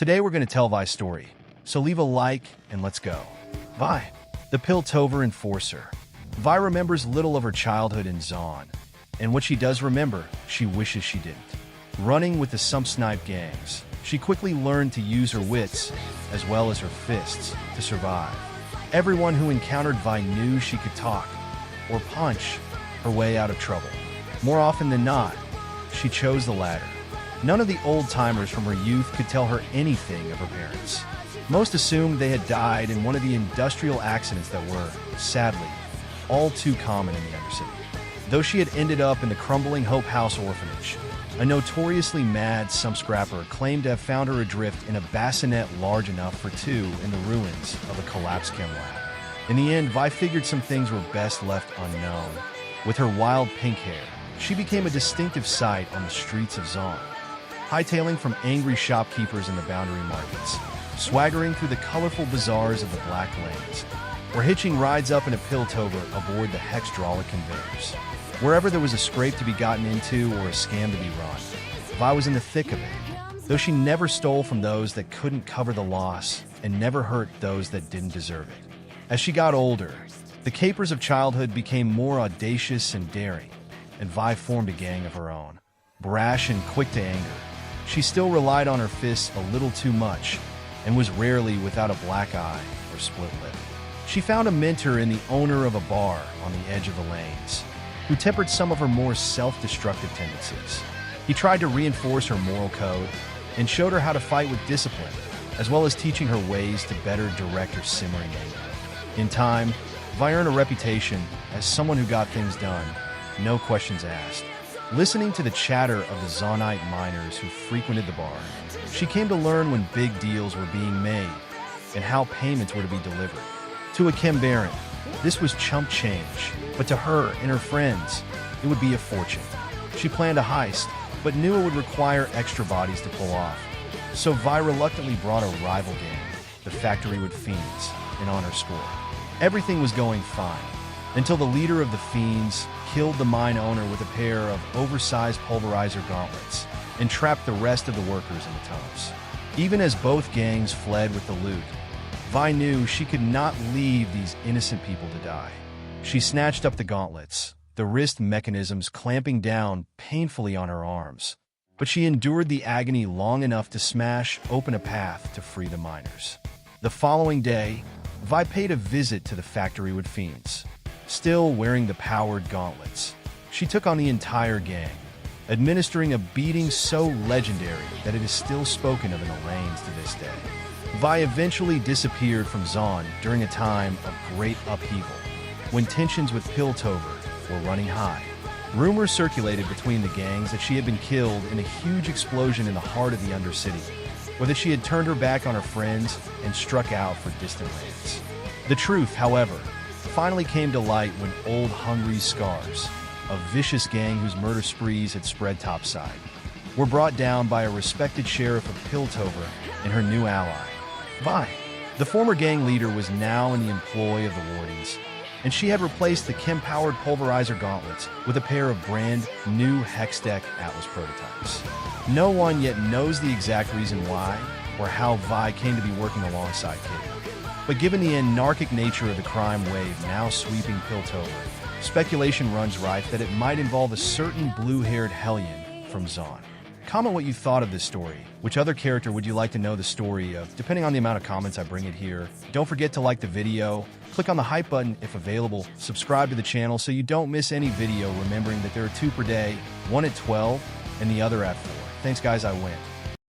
Today we're going to tell Vi's story, so leave a like and let's go. Vi, the Piltover Enforcer. Vi remembers little of her childhood in Zaun, and what she does remember, she wishes she didn't. Running with the Snipe gangs, she quickly learned to use her wits, as well as her fists, to survive. Everyone who encountered Vi knew she could talk, or punch, her way out of trouble. More often than not, she chose the latter. None of the old-timers from her youth could tell her anything of her parents. Most assumed they had died in one of the industrial accidents that were, sadly, all too common in the Undercity. Though she had ended up in the crumbling Hope House orphanage, a notoriously mad scrapper claimed to have found her adrift in a bassinet large enough for two in the ruins of a collapsed chem lab. In the end, Vi figured some things were best left unknown. With her wild pink hair, she became a distinctive sight on the streets of Zaun, hightailing from angry shopkeepers in the boundary markets, swaggering through the colorful bazaars of the Black Lanes, or hitching rides up in a Piltover aboard the Hexdraulic conveyors. Wherever there was a scrape to be gotten into or a scam to be run, Vi was in the thick of it, though she never stole from those that couldn't cover the loss and never hurt those that didn't deserve it. As she got older, the capers of childhood became more audacious and daring, and Vi formed a gang of her own. Brash and quick to anger, she still relied on her fists a little too much and was rarely without a black eye or split lip. She found a mentor in the owner of a bar on the edge of the lanes, who tempered some of her more self-destructive tendencies. He tried to reinforce her moral code and showed her how to fight with discipline, as well as teaching her ways to better direct her simmering anger. In time, Vi earned a reputation as someone who got things done, no questions asked. Listening to the chatter of the Zaunite miners who frequented the bar, she came to learn when big deals were being made and how payments were to be delivered. To a chem baron, this was chump change, but to her and her friends, it would be a fortune. She planned a heist, but knew it would require extra bodies to pull off. So Vi reluctantly brought a rival gang, the Factorywood Fiends, in on her score. Everything was going fine, until the leader of the Fiends killed the mine owner with a pair of oversized pulverizer gauntlets and trapped the rest of the workers in the tunnels. Even as both gangs fled with the loot, Vi knew she could not leave these innocent people to die. She snatched up the gauntlets, the wrist mechanisms clamping down painfully on her arms, but she endured the agony long enough to smash open a path to free the miners. The following day, Vi paid a visit to the Factorywood Fiends. Still wearing the powered gauntlets, she took on the entire gang, administering a beating so legendary that it is still spoken of in the lanes to this day. Vi eventually disappeared from Zaun during a time of great upheaval, when tensions with Piltover were running high. Rumors circulated between the gangs that she had been killed in a huge explosion in the heart of the Undercity, or that she had turned her back on her friends and struck out for distant lands. The truth, however, finally came to light when Old Hungry Scars, a vicious gang whose murder sprees had spread topside, were brought down by a respected sheriff of Piltover and her new ally, Vi. The former gang leader was now in the employ of the Wardens, and she had replaced the chem-powered pulverizer gauntlets with a pair of brand new Hextech Atlas prototypes. No one yet knows the exact reason why or how Vi came to be working alongside Kate. But given the anarchic nature of the crime wave now sweeping Piltover, speculation runs rife that it might involve a certain blue-haired hellion from Zaun. Comment what you thought of this story. Which other character would you like to know the story of? Depending on the amount of comments I bring it here. Don't forget to like the video, click on the hype button if available, subscribe to the channel so you don't miss any video, remembering that there are 2 per day, one at 12 and the other at 4. Thanks guys, I win.